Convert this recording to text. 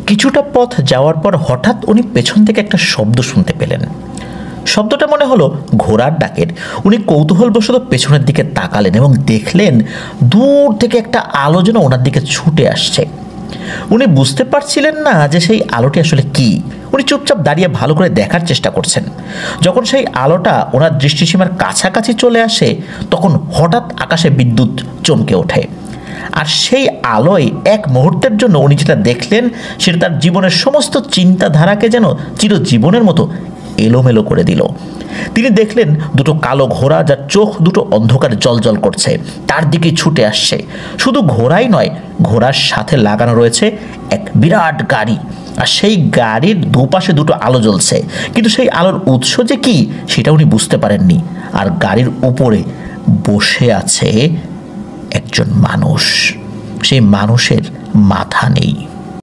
কিছুটা পথ যাওয়ার পর হঠাৎ উনি পেছন থেকে একটা শব্দ শুনতে পেলেন। শব্দটা মনে হলো ঘোড়ার ডাকের। উনি কৌতূহলবশত পেছনের দিকে তাকালেন এবং দেখলেন দূর থেকে একটা আলো যেন ওনার দিকে ছুটে আসছে। উনি বুঝতে পারছিলেন না যে সেই আলোটি আসলে কি। উনি চুপচাপ দাঁড়িয়ে ভালো করে দেখার চেষ্টা করছেন। যখন সেই আলোটা ওনার দৃষ্টিসীমার কাছাকাছি চলে আসে তখন হঠাৎ আকাশে বিদ্যুৎ চমকে ওঠে। আর সেই আলোয় এক মুহূর্তের জন্য উনি যেটা দেখলেন সেটা তার জীবনের সমস্ত চিন্তাধারাকে যেন চিরজীবনের মতো এলোমেলো করে দিল। তিনি দেখলেন দুটো কালো ঘোড়া, যার চোখ দুটো অন্ধকারে জ্বলজ্বল করছে, তার দিকে ছুটে আসছে। শুধু ঘোড়াই নয়, ঘোড়ার সাথে লাগানো রয়েছে এক বিরাট গাড়ি, আর সেই গাড়ির দুপাশে দুটো আলো জ্বলছে, কিন্তু সেই আলোর উৎস যে কি সেটা উনি বুঝতে পারেননি। আর গাড়ির উপরে বসে আছে একজন মানুষ। সেই মানুষের মাথা নেই।